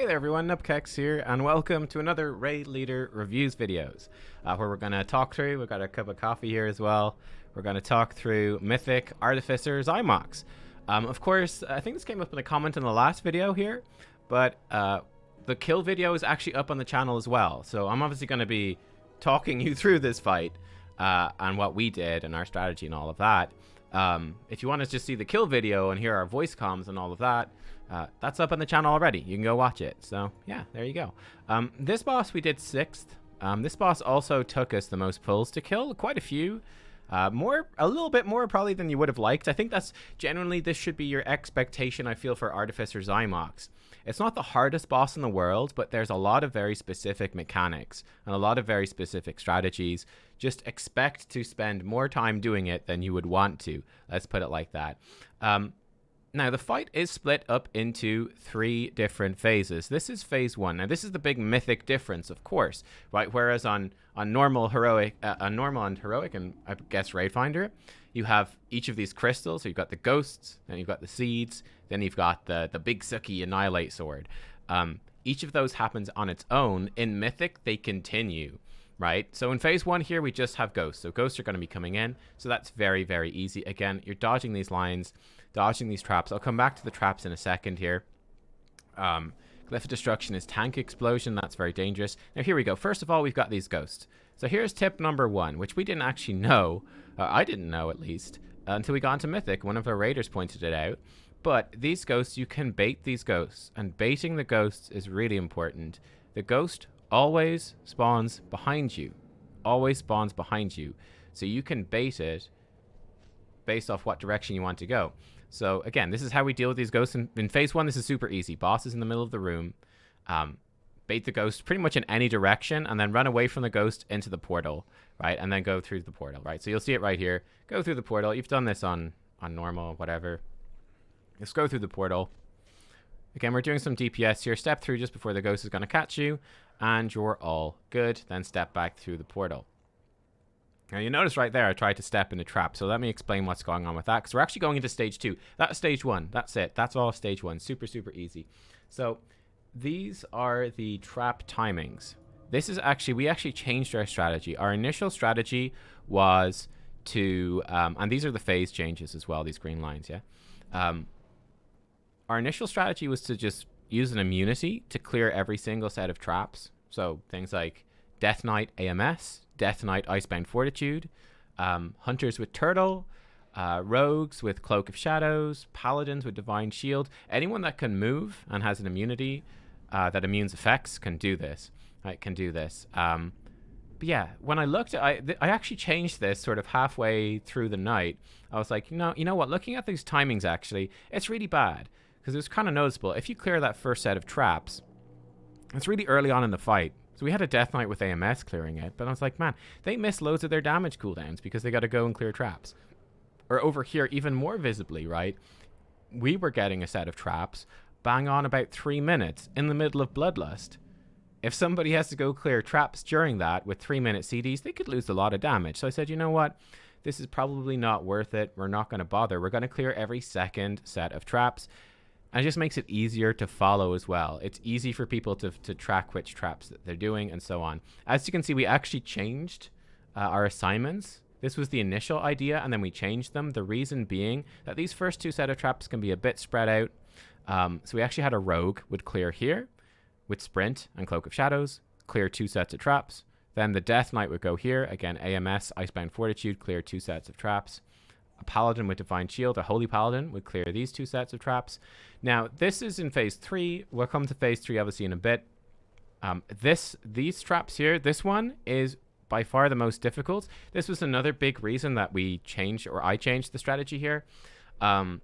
Hey there everyone, Nubkeks here, and welcome to another Raid Leader Reviews videos, where we're going to talk through, we've got a cup of coffee here as well, we're going to talk through Mythic Artificer Xy'mox. Of course, I think this came up in a comment in the last video here, but the kill video is actually up on the channel as well, so I'm obviously going to be talking you through this fight, and what we did, and our strategy and all of that. If you want to just see the kill video and hear our voice comms and all of that, that's up on the channel already. You can go watch it. So yeah, there you go. This boss we did 6th. This boss also took us the most pulls to kill, quite a few. A little bit more probably than you would have liked. I think that's genuinely, this should be your expectation, I feel, for Artificer Xy'mox. It's not the hardest boss in the world, but there's a lot of very specific mechanics and a lot of very specific strategies. Just expect to spend more time doing it than you would want to. Let's put it like that. Now, the fight is split up into 3 different phases. This is phase 1. Now, this is the big mythic difference, of course, right? Whereas on normal, heroic, and heroic, and I guess Raid Finder, you have each of these crystals. So you've got the ghosts, then you've got the seeds, then you've got the big sucky Annihilate sword. Each of those happens on its own. In Mythic, they continue, right? So in phase 1 here, we just have ghosts. So ghosts are going to be coming in. So that's very, very easy. Again, you're dodging these lines, dodging these traps. I'll come back to the traps in a second here. Glyph of Destruction is tank explosion. That's very dangerous. Now here we go. First of all, we've got these ghosts. So here's tip number 1, which we didn't actually know. I didn't know, at least, until we got into Mythic. One of our raiders pointed it out. But these ghosts, you can bait these ghosts. And baiting the ghosts is really important. The ghost always spawns behind you. Always spawns behind you. So you can bait it based off what direction you want to go. So again, this is how we deal with these ghosts. In phase 1, this is super easy. Boss is in the middle of the room. Bait the ghost pretty much in any direction, and then run away from the ghost into the portal, right? And then go through the portal, right? So you'll see it right here. Go through the portal. You've done this on normal, whatever. Just go through the portal. Again, we're doing some DPS here. Step through just before the ghost is going to catch you, and you're all good. Then step back through the portal. Now, you notice right there, I tried to step in a trap. So let me explain what's going on with that, because we're actually going into stage 2. That's stage 1. That's it. That's all stage 1. Super, super easy. So these are the trap timings. This is actually, we actually changed our strategy. Our initial strategy was to, and these are the phase changes as well, these green lines, yeah? Our initial strategy was to just use an immunity to clear every single set of traps. So things like Death Knight AMS, Death Knight Icebound Fortitude, Hunters with Turtle, Rogues with Cloak of Shadows, Paladins with Divine Shield. Anyone that can move and has an immunity that immunes effects can do this. Right, can do this. But yeah, when I looked at I actually changed this sort of halfway through the night. I was like, you know what? Looking at these timings, actually, it's really bad. Because it was kind of noticeable. If you clear that first set of traps, it's really early on in the fight. So we had a Death Knight with AMS clearing it, but I was like, man, they miss loads of their damage cooldowns because they got to go and clear traps. Or over here, even more visibly, right? We were getting a set of traps bang on about 3 minutes in the middle of Bloodlust. If somebody has to go clear traps during that with 3-minute CDs, they could lose a lot of damage. So I said, you know what? This is probably not worth it. We're not going to bother. We're going to clear every second set of traps. And it just makes it easier to follow as well. It's easy for people to track which traps that they're doing and so on. As you can see, we actually changed our assignments. This was the initial idea, and then we changed them. The reason being that these first 2 set of traps can be a bit spread out. So we actually had a Rogue would clear here with Sprint and Cloak of Shadows, clear 2 sets of traps. Then the Death Knight would go here. Again, AMS, Icebound Fortitude, clear 2 sets of traps. A Paladin with Divine Shield, a Holy Paladin, would clear these 2 sets of traps. Now, this is in phase 3. We'll come to phase 3, obviously, in a bit. These traps here, this one is by far the most difficult. This was another big reason that we changed, or I changed the strategy here. I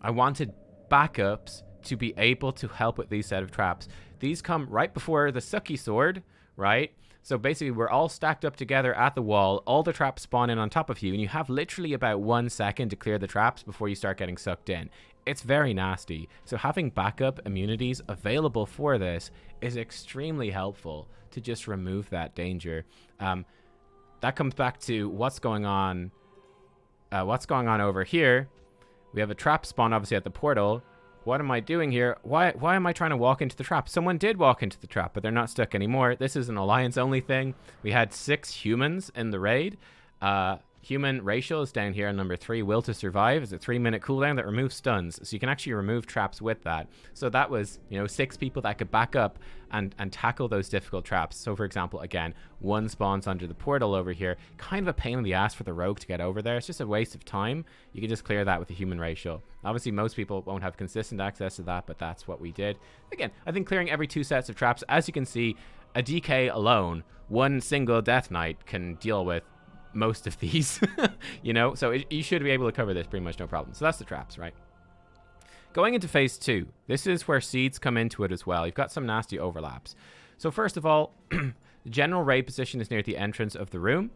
wanted backups to be able to help with these set of traps. These come right before the sucky sword, right? So basically, we're all stacked up together at the wall. All the traps spawn in on top of you, and you have literally about 1 second to clear the traps before you start getting sucked in. It's very nasty. So having backup immunities available for this is extremely helpful to just remove that danger. That comes back to what's going on over here. We have a trap spawn, obviously, at the portal. what am I doing here? Why am I trying to walk into the trap? Someone did walk into the trap, but they're not stuck anymore. This is an alliance-only thing. We had 6 humans in the raid. Human racial is down here on number 3. Will to survive is a 3-minute cooldown that removes stuns, so you can actually remove traps with that. So that was, 6 people that could back up and tackle those difficult traps. So for example, again, 1 spawns under the portal over here. Kind of a pain in the ass for the rogue to get over there. It's just a waste of time. You can just clear that with the human racial. Obviously, most people won't have consistent access to that, but that's what we did. Again, I think clearing every 2 sets of traps, as you can see, a DK alone, 1 single Death Knight can deal with most of these, so you should be able to cover this pretty much no problem. So that's the traps, right? Going into phase 2, this is where seeds come into it as well. You've got some nasty overlaps. So first of all, the general raid position is near the entrance of the room.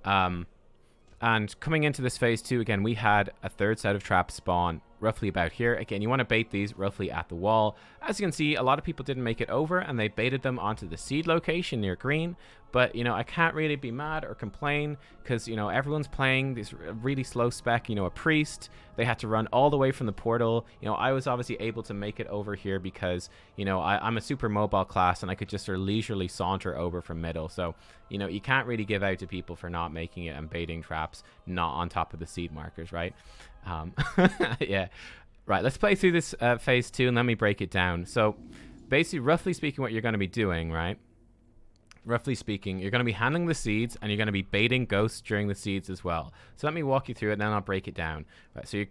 And coming into this phase 2, again, we had a 3rd set of traps spawn roughly about here. Again, you want to bait these roughly at the wall. As you can see, a lot of people didn't make it over, and they baited them onto the seed location near green. But, I can't really be mad or complain because, everyone's playing this really slow spec, a priest. They had to run all the way from the portal. I was obviously able to make it over here because, I'm a super mobile class and I could just sort of leisurely saunter over from middle. So, you can't really give out to people for not making it and baiting traps not on top of the seed markers, right? Yeah. Right, let's play through this phase 2 and let me break it down. So, basically, roughly speaking, what you're going to be doing, right? Roughly speaking, you're going to be handling the seeds and you're going to be baiting ghosts during the seeds as well. So let me walk you through it and then I'll break it down. Right, so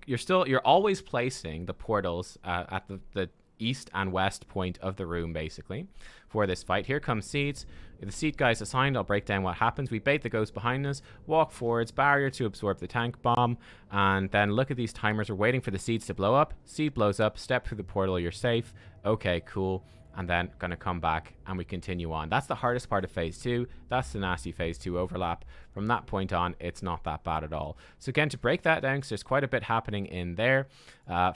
you're always placing the portals at the east and west point of the room, basically, for this fight. Here comes seeds. The seed guy's assigned. I'll break down what happens. We bait the ghost behind us, walk forwards, barrier to absorb the tank bomb, and then look at these timers. We're waiting for the seeds to blow up. Seed blows up, step through the portal, you're safe. Okay, cool. And then going to come back and we continue on. That's the hardest part of phase 2. That's the nasty phase 2 overlap. From that point on, it's not that bad at all. So again, to break that down, because there's quite a bit happening in there.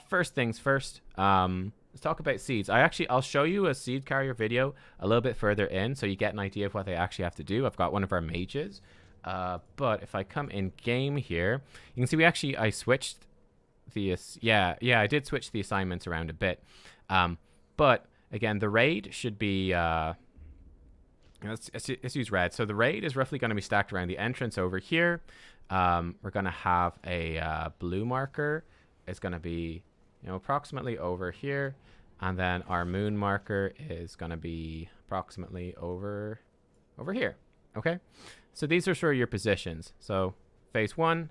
First things first, let's talk about seeds. I'll show you a seed carrier video a little bit further in so you get an idea of what they actually have to do. I've got one of our mages. But if I come in game here, you can see I switched the, I did switch the assignments around a bit. But again, the raid should be, let's use red. So the raid is roughly going to be stacked around the entrance over here. We're going to have a blue marker. It's going to be, approximately over here. And then our moon marker is going to be approximately over here. Okay? So these are sort of your positions. So phase 1,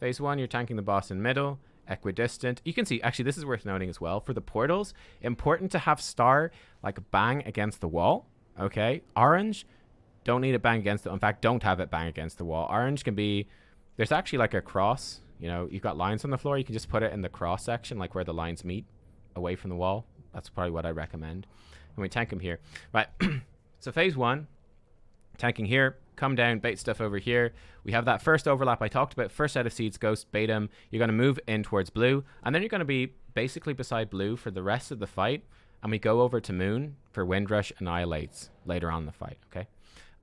you're tanking the boss in middle. Equidistant. You can see, actually, this is worth noting as well. For the portals, important to have star like bang against the wall. Okay, orange, don't need it bang against it. In fact, don't have it bang against the wall. Orange can be, there's actually like a cross. You've got lines on the floor. You can just put it in the cross section, like where the lines meet, away from the wall. That's probably what I recommend. And we tank them here, right? So phase 1, tanking here. Come down, bait stuff over here. We have that first overlap I talked about. First set of seeds, ghost, bait them. You're going to move in towards blue. And then you're going to be basically beside blue for the rest of the fight. And we go over to moon for Windrush Annihilates later on in the fight, okay?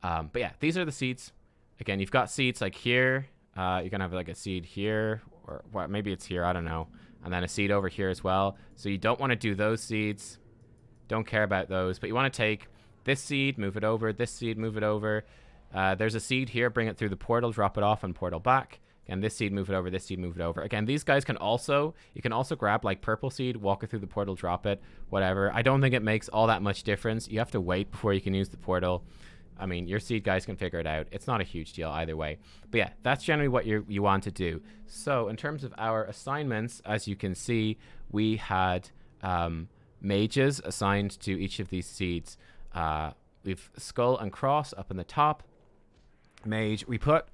But yeah, these are the seeds. Again, you've got seeds like here. You're going to have like a seed here. Or what? Maybe it's here, I don't know. And then a seed over here as well. So you don't want to do those seeds. Don't care about those. But you want to take this seed, move it over. This seed, move it over. There's a seed here, bring it through the portal, drop it off and portal back. Again, this seed, move it over, this seed, move it over. Again, these guys can also, you can also grab like purple seed, walk it through the portal, drop it, whatever. I don't think it makes all that much difference. You have to wait before you can use the portal. I mean, your seed guys can figure it out. It's not a huge deal either way. But yeah, that's generally what you want to do. So in terms of our assignments, as you can see, we had mages assigned to each of these seeds. We've skull and cross up in the top. Mage,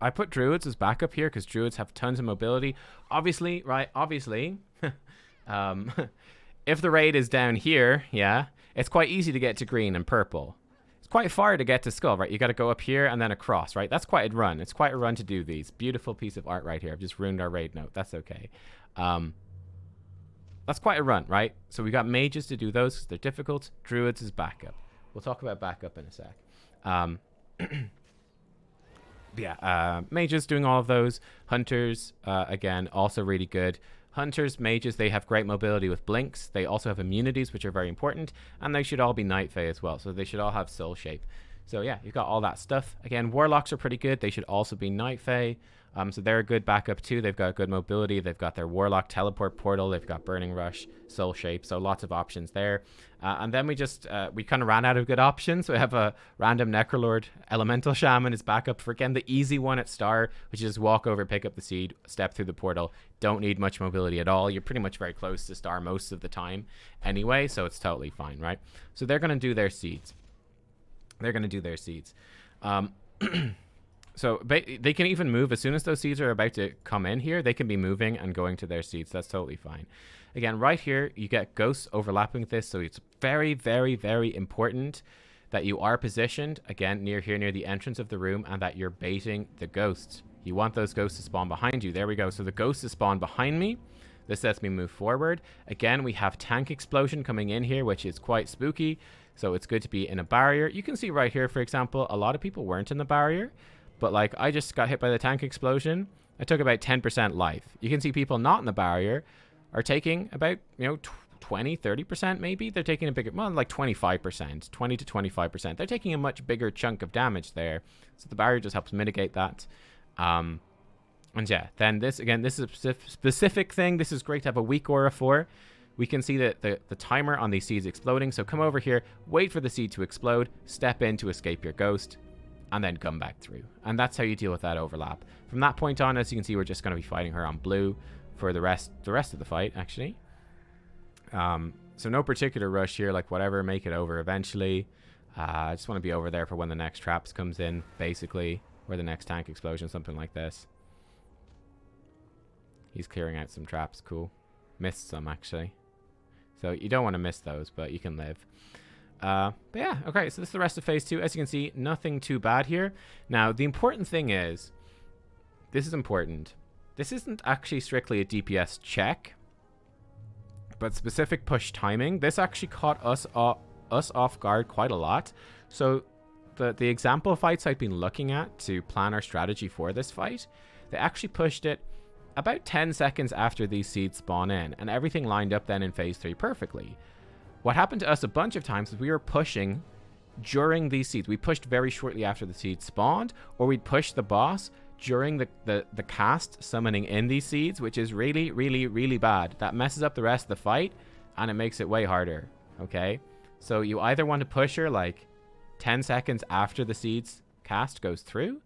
I put druids as backup here because druids have tons of mobility. Obviously, right? Obviously, if the raid is down here, yeah, it's quite easy to get to green and purple. It's quite far to get to skull, right? You got to go up here and then across, right? That's quite a run. It's quite a run to do these. Beautiful piece of art right here. I've just ruined our raid note. That's okay. That's quite a run, right? So we got mages to do those because they're difficult. Druids is backup. We'll talk about backup in a sec. Yeah, mages doing all of those. Hunters, again, also really good. Hunters, mages, they have great mobility with blinks. They also have immunities, which are very important. And they should all be Night Fae as well. So they should all have soul shape. So yeah, you've got all that stuff. Again, warlocks are pretty good. They should also be Night Fae. So they're a good backup too. They've got good mobility. They've got their warlock teleport portal. They've got burning rush, soul shape. So lots of options there. And then we kind of ran out of good options. So we have a random necrolord elemental shaman is backup for, again, the easy one at star, which is just walk over, pick up the seed, step through the portal. Don't need much mobility at all. You're pretty much very close to star most of the time anyway. So it's totally fine, right? So they're going to do their seeds. So they can even move as soon as those seeds are about to come in here. They can be moving and going to their seeds. That's totally fine. Again, right here, you get ghosts overlapping with this. So it's very, very, very important that you are positioned, again, near the entrance of the room, and that you're baiting the ghosts. You want those ghosts to spawn behind you. There we go. So the ghost is spawned behind me. This lets me move forward. Again, we have tank explosion coming in here, which is quite spooky. So it's good to be in a barrier. You can see right here, for example, a lot of people weren't in the barrier. But like, I just got hit by the tank explosion. I took about 10% life. You can see people not in the barrier are taking about, 20, 30% maybe. They're taking a bigger, well, like 25%, 20 to 25%. They're taking a much bigger chunk of damage there. So the barrier just helps mitigate that. And yeah, then this, again, this is a specific thing. This is great to have a weak aura for. We can see that the timer on these seeds exploding. So come over here, wait for the seed to explode, step in to escape your ghost, and then come back through. And that's how you deal with that overlap. From that point on, as you can see, we're just going to be fighting her on blue for the rest of the fight, actually. So no particular rush here, like whatever, make it over eventually. I just want to be over there for when the next traps comes in, basically, or the next tank explosion, something like this. He's clearing out some traps, cool. Missed some, actually. So you don't want to miss those, but you can live. But yeah, okay, so this is the rest of phase 2. As you can see, nothing too bad here. Now, the important thing is, this is important. This isn't actually strictly a DPS check, but specific push timing. This actually caught us off guard quite a lot. So the example fights I've been looking at to plan our strategy for this fight, they actually pushed it about 10 seconds after these seeds spawn in, and everything lined up then in phase 3 perfectly. What happened to us a bunch of times is we were pushing during these seeds. We pushed very shortly after the seeds spawned, or we'd push the boss during the cast summoning in these seeds, which is really, really, really bad. That messes up the rest of the fight, and it makes it way harder, okay? So you either want to push her like 10 seconds after the seeds cast goes through,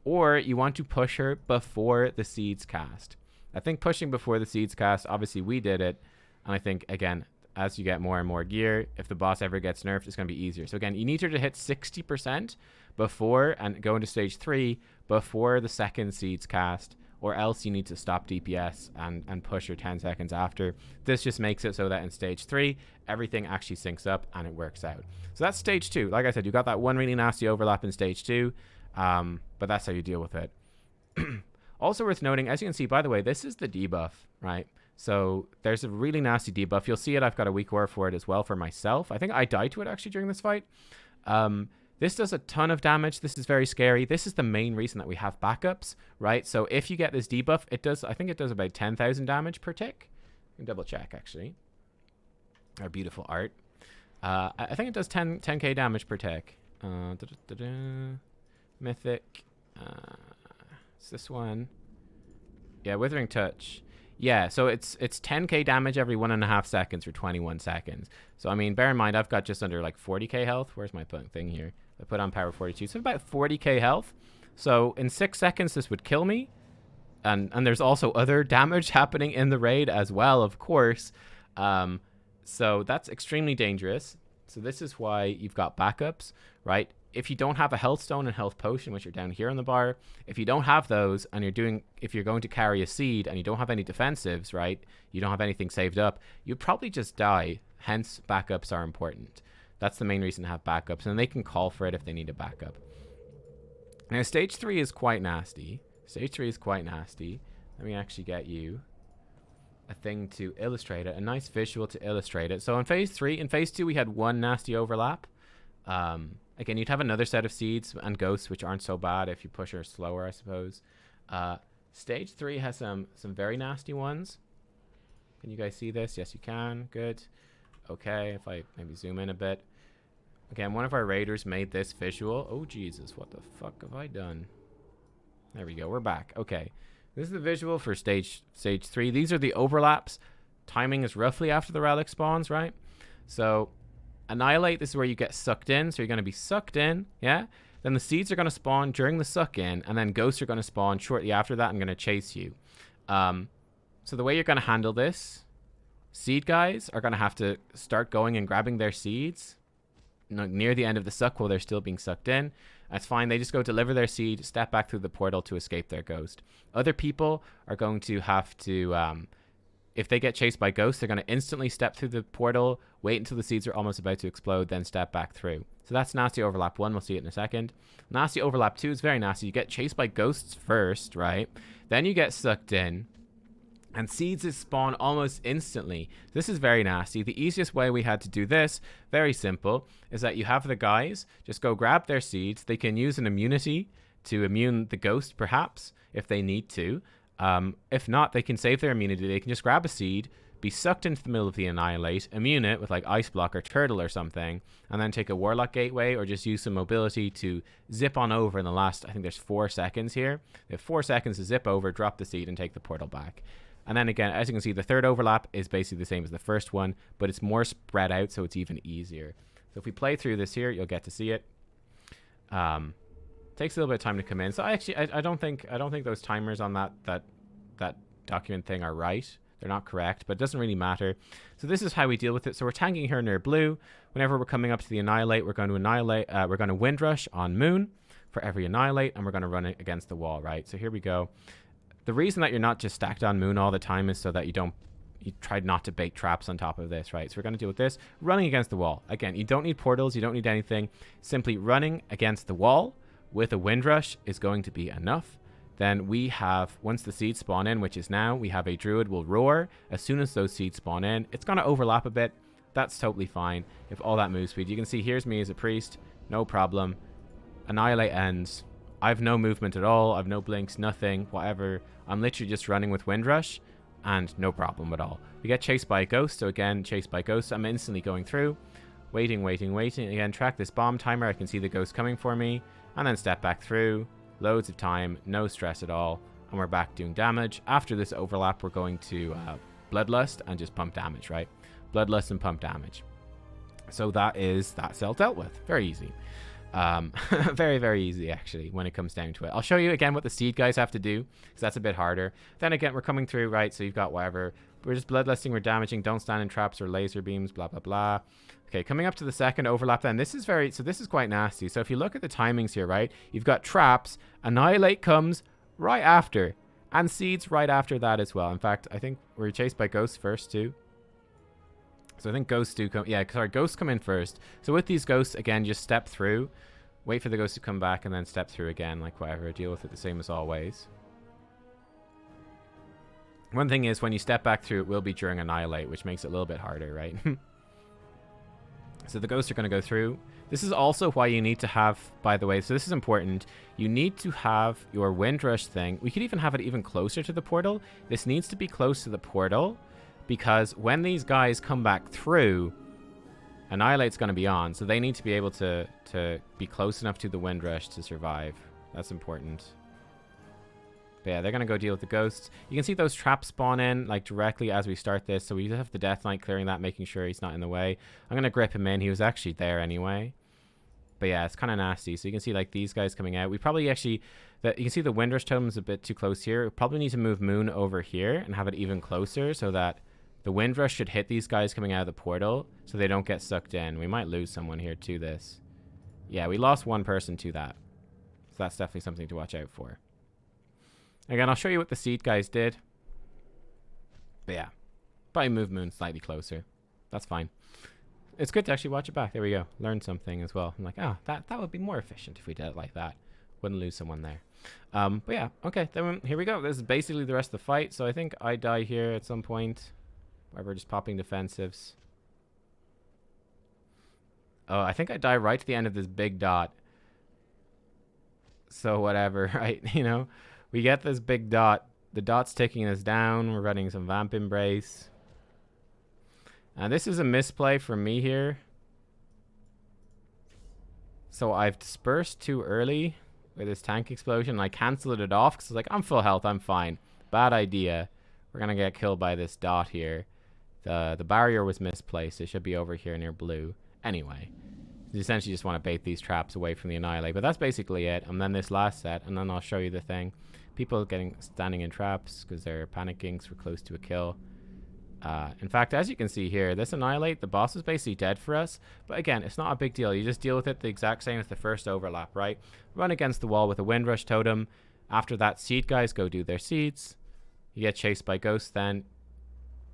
or you want to push her before the seeds cast. I think pushing before the seeds cast, obviously we did it, and I think, again, as you get more and more gear, if the boss ever gets nerfed, it's going to be easier. So again, you need her to hit 60% before and go into stage 3 before the second seeds cast, or else you need to stop DPS and push her 10 seconds after. This just makes it so that in stage 3, everything actually syncs up and it works out. So that's stage 2. Like I said, you got that one really nasty overlap in stage 2, but that's how you deal with it. Also worth noting, as you can see, by the way, this is the debuff, right? So there's a really nasty debuff. You'll see it. I've got a weak aura for it as well for myself. I think I died to it actually during this fight. This does a ton of damage. This is very scary. This is the main reason that we have backups, right? So if you get this debuff, it does, I think it does about 10,000 damage per tick. I can double check actually. Our beautiful art. I think it does 10k damage per tick. Mythic. It's this one. Yeah, Withering Touch. Yeah, so it's 10k damage every 1.5 seconds for 21 seconds. So, I mean, bear in mind, I've got just under like 40k health. Where's my thing here? I put on power 42. So about 40k health. So in 6 seconds, this would kill me. And there's also other damage happening in the raid as well, of course. So that's extremely dangerous. So this is why you've got backups, right? If you don't have a health stone and health potion, which are down here on the bar, if you don't have those and if you're going to carry a seed and you don't have any defensives, right? You don't have anything saved up, you'd probably just die. Hence, backups are important. That's the main reason to have backups, and they can call for it if they need a backup. Now, stage 3 is quite nasty. Stage 3 is quite nasty. Let me actually get you a thing to illustrate it, a nice visual to illustrate it. So in phase 3, in phase 2, we had one nasty overlap. Again, you'd have another set of seeds and ghosts, which aren't so bad if you push her slower, I suppose. Stage 3 has some very nasty ones. Can you guys see this? Yes, you can. Good. Okay, if I maybe zoom in a bit. Again, one of our raiders made this visual. Oh, Jesus, what the fuck have I done? There we go. We're back. Okay. This is the visual for stage 3. These are the overlaps. Timing is roughly after the relic spawns, right? So, Annihilate, this is where you get sucked in. So, you're going to be sucked in, yeah? Then the seeds are going to spawn during the suck in, and then ghosts are going to spawn shortly after that and going to chase you. So, the way you're going to handle this, seed guys are going to have to start going and grabbing their seeds near the end of the suck while they're still being sucked in. That's fine. They just go deliver their seed, step back through the portal to escape their ghost. Other people are going to have to, if they get chased by ghosts, they're going to instantly step through the portal, wait until the seeds are almost about to explode, then step back through. So that's nasty overlap 1. We'll see it in a second. Nasty overlap 2 is very nasty. You get chased by ghosts first, right? Then you get sucked in. And seeds is spawn almost instantly. This is very nasty. The easiest way we had to do this, very simple, is that you have the guys just go grab their seeds. They can use an immunity to immune the ghost, perhaps, if they need to. If not, they can save their immunity. They can just grab a seed, be sucked into the middle of the Annihilate, immune it with like Ice Block or Turtle or something, and then take a Warlock Gateway or just use some mobility to zip on over in the last, I think there's 4 seconds here. They have 4 seconds to zip over, drop the seed, and take the portal back. And then again, as you can see, the third overlap is basically the same as the first one, but it's more spread out, so it's even easier. So if we play through this here, you'll get to see it. Takes a little bit of time to come in. So I don't think those timers on that document thing are right. They're not correct, but it doesn't really matter. So this is how we deal with it. So we're tanking here near blue. Whenever we're coming up to the Annihilate, we're going to Annihilate. We're going to Windrush on Moon for every Annihilate, and we're going to run it against the wall, right? So here we go. The reason that you're not just stacked on Moon all the time is so that you try not to bait traps on top of this, right? So we're going to deal with this. Running against the wall. Again, you don't need portals. You don't need anything. Simply running against the wall with a Windrush is going to be enough. Then we have, once the seeds spawn in, which is now, we have a Druid will roar. As soon as those seeds spawn in, it's going to overlap a bit. That's totally fine. If all that move speed. You can see here's me as a priest. No problem. Annihilate ends. I've no movement at all. I've no blinks, nothing, whatever. I'm literally just running with Windrush and no problem at all. We get chased by a ghost. So again, chased by ghosts. I'm instantly going through. Waiting. Again, track this bomb timer. I can see the ghost coming for me. And then step back through. Loads of time. No stress at all. And we're back doing damage. After this overlap, we're going to Bloodlust and just pump damage, right? Bloodlust and pump damage. So that is that cell dealt with. Very easy. Very, very easy, actually, when it comes down to it. I'll show you again what the seed guys have to do, because that's a bit harder. Then again, we're coming through, right? So you've got whatever. We're just bloodlusting, we're damaging, don't stand in traps or laser beams, blah, blah, blah. Okay, coming up to the second overlap then. This is quite nasty. So if you look at the timings here, right? You've got traps, Annihilate comes right after, and seeds right after that as well. In fact, I think we're chased by ghosts first too. So I think ghosts do come. Yeah, sorry, ghosts come in first. So with these ghosts, again, just step through. Wait for the ghost to come back and then step through again, like whatever. Deal with it the same as always. One thing is, when you step back through, it will be during Annihilate, which makes it a little bit harder, right? So the ghosts are going to go through. This is also why you need to have, by the way, so this is important. You need to have your Windrush thing. We could even have it even closer to the portal. This needs to be close to the portal, because when these guys come back through, Annihilate's going to be on, so they need to be able to be close enough to the Windrush to survive. That's important. But yeah, they're going to go deal with the ghosts. You can see those traps spawn in like directly as we start this, so we just have the Death Knight clearing that, making sure he's not in the way. I'm going to grip him in. He was actually there anyway. But yeah, it's kind of nasty. So you can see like these guys coming out. We probably actually, you can see the Windrush totem is a bit too close here. We probably need to move Moon over here and have it even closer so that the Windrush should hit these guys coming out of the portal so they don't get sucked in. We might lose someone here to this. Yeah, we lost one person to that. So that's definitely something to watch out for. Again, I'll show you what the seed guys did. But yeah, probably move Moon slightly closer. That's fine. It's good to actually watch it back. There we go. Learn something as well. I'm like, oh, that would be more efficient if we did it like that. Wouldn't lose someone there. But yeah, okay. Then here we go. This is basically the rest of the fight. So I think I die here at some point. Where we're just popping defensives. Oh, I think I die right to the end of this big dot. So whatever, right? You know, we get this big dot. The dot's taking us down. We're running some Vamp Embrace. This is a misplay from me here. So I've dispersed too early with this tank explosion. I cancelled it off because I was like, I'm full health, I'm fine. Bad idea. We're going to get killed by this dot here. The barrier was misplaced. It should be over here near blue. Anyway, you essentially just want to bait these traps away from the Annihilate. But that's basically it. And then this last set, and then I'll show you the thing. People standing in traps because they're panicking because we're close to a kill. In fact, as you can see here, this Annihilate, the boss is basically dead for us. But again, it's not a big deal. You just deal with it the exact same as the first overlap, right? Run against the wall with a Windrush Totem. After that, seed guys go do their seeds. You get chased by ghosts then.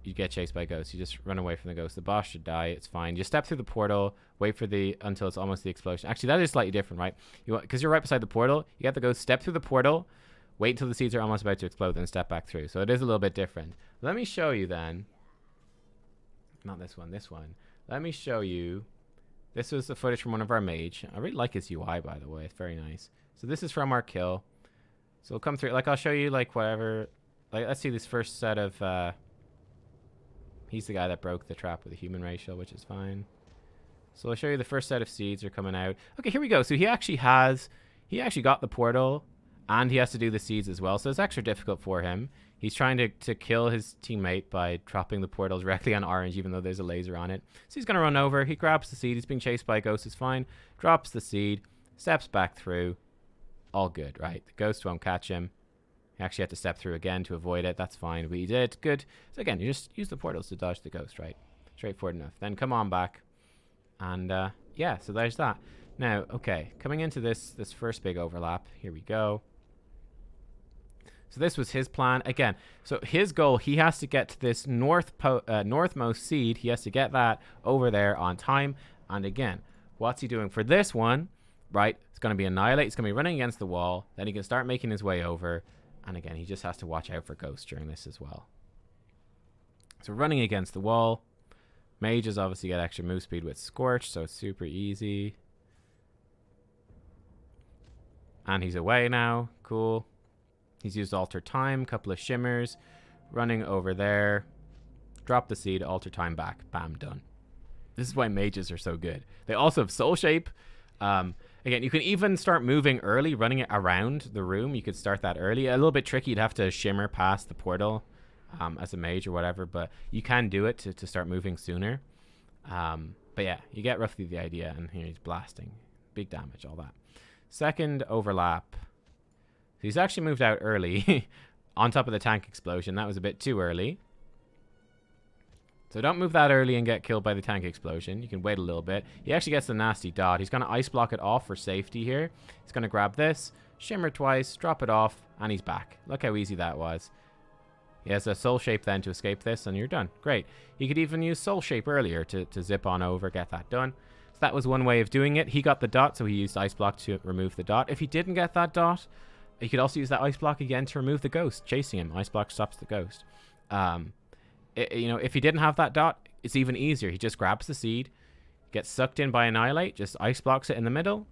You get chased by ghosts. You just run away from the ghost. The boss should die. It's fine. You step through the portal. Wait for until it's almost the explosion. Actually, that is slightly different, right? Because you're right beside the portal. You get the ghost. Step through the portal. Wait until the seeds are almost about to explode. Then step back through. So it is a little bit different. Let me show you then. Not this one. This one. Let me show you. This was the footage from one of our mage. I really like his UI, by the way. It's very nice. So this is from our kill. So we'll come through. Like, I'll show you, like, whatever. Like, let's see this first set of... He's the guy that broke the trap with a human racial, which is fine. So I'll show you the first set of seeds are coming out. Okay, here we go. So he actually got the portal, and he has to do the seeds as well. So it's extra difficult for him. He's trying to kill his teammate by dropping the portal directly on orange, even though there's a laser on it. So he's going to run over. He grabs the seed. He's being chased by a ghost. It's fine. Drops the seed. Steps back through. All good, right? The ghost won't catch him. He actually had to step through again to avoid it. That's fine. But he did. Good. So again, you just use the portals to dodge the ghost, right? Straightforward enough. Then come on back. And yeah, so there's that. Now, okay, coming into this first big overlap. Here we go. So this was his plan. Again, so his goal, he has to get to this northmost seed. He has to get that over there on time. And again, what's he doing for this one? Right? It's going to be Annihilate. He's going to be running against the wall. Then he can start making his way over. And again, he just has to watch out for ghosts during this as well. So running against the wall. Mages obviously get extra move speed with Scorch, so it's super easy. And he's away now. Cool. He's used Alter Time, couple of shimmers. Running over there. Drop the seed, Alter Time back. Bam, done. This is why mages are so good. They also have Soul Shape. Again, you can even start moving early, running it around the room. You could start that early. A little bit tricky. You'd have to shimmer past the portal as a mage or whatever, but you can do it to start moving sooner. But yeah, you get roughly the idea. And here he's blasting. Big damage, all that. Second overlap. So he's actually moved out early on top of the tank explosion. That was a bit too early. So don't move that early and get killed by the tank explosion. You can wait a little bit. He actually gets the nasty dot. He's going to ice block it off for safety here. He's going to grab this, shimmer twice, drop it off, and he's back. Look how easy that was. He has a soul shape then to escape this, and you're done. Great. You could even use soul shape earlier to zip on over, get that done. So that was one way of doing it. He got the dot, so he used ice block to remove the dot. If he didn't get that dot, he could also use that ice block again to remove the ghost chasing him. Ice block stops the ghost. If he didn't have that dot, it's even easier. He just grabs the seed, gets sucked in by Annihilate, just ice blocks it in the middle,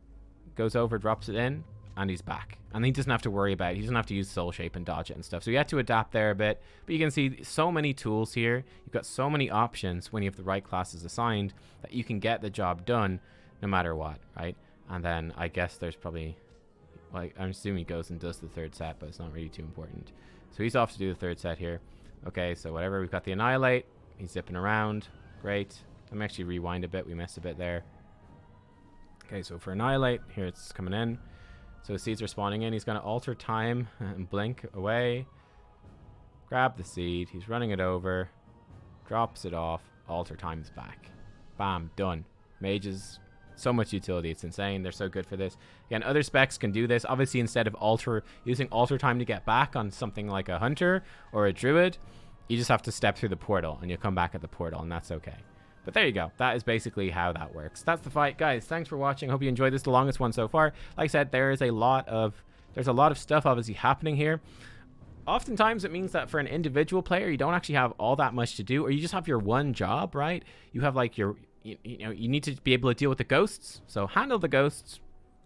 goes over, drops it in, and he's back. And he doesn't have to worry about it. He doesn't have to use soul shape and dodge it and stuff. So you have to adapt there a bit. But you can see so many tools here. You've got so many options when you have the right classes assigned that you can get the job done no matter what, right? And then I guess there's probably... Well, I'm assuming he goes and does the third set, but it's not really too important. So he's off to do the third set here. Okay, so whatever. We've got the Annihilate. He's zipping around. Great. Let me actually rewind a bit. We missed a bit there. Okay, so for Annihilate, here it's coming in. So seeds are spawning in. He's going to alter time and blink away. Grab the seed. He's running it over. Drops it off. Alter time's back. Bam, done. Mages... So much utility. It's insane. They're so good for this. Again, other specs can do this. Obviously, instead of using alter time to get back on something like a hunter or a druid, you just have to step through the portal and you'll come back at the portal, and that's okay. But there you go. That is basically how that works. That's the fight. Guys, thanks for watching. Hope you enjoyed this, the longest one so far. Like I said, there's a lot of stuff obviously happening here. Oftentimes it means that for an individual player, you don't actually have all that much to do, or you just have your one job, right? You have like your... You need to be able to deal with the ghosts. So handle the ghosts.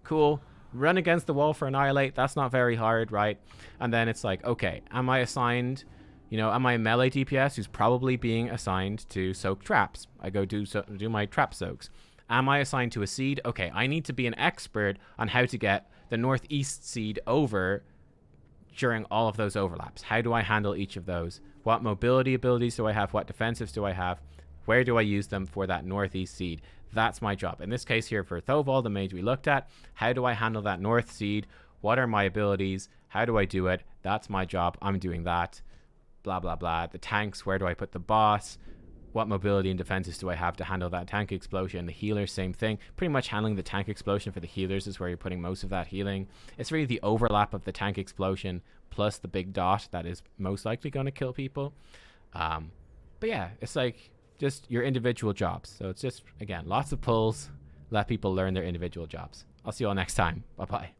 Cool. Run against the wall for Annihilate. That's not very hard, right? And then it's like, okay, am I assigned You know, am I a melee DPS who's probably being assigned to soak traps? I go do my trap soaks. Am I assigned to a seed? Okay, I need to be an expert on how to get the northeast seed over during all of those overlaps. How do I handle each of those? What mobility abilities do I have? What defensives do I have? Where do I use them for that northeast seed? That's my job. In this case here for Thoval, the mage we looked at, how do I handle that north seed? What are my abilities? How do I do it? That's my job. I'm doing that. Blah, blah, blah. The tanks, where do I put the boss? What mobility and defenses do I have to handle that tank explosion? The healers, same thing. Pretty much handling the tank explosion for the healers is where you're putting most of that healing. It's really the overlap of the tank explosion plus the big dot that is most likely going to kill people. But yeah, it's like just your individual jobs. So it's just, again, lots of pulls. Let people learn their individual jobs. I'll see you all next time. Bye-bye.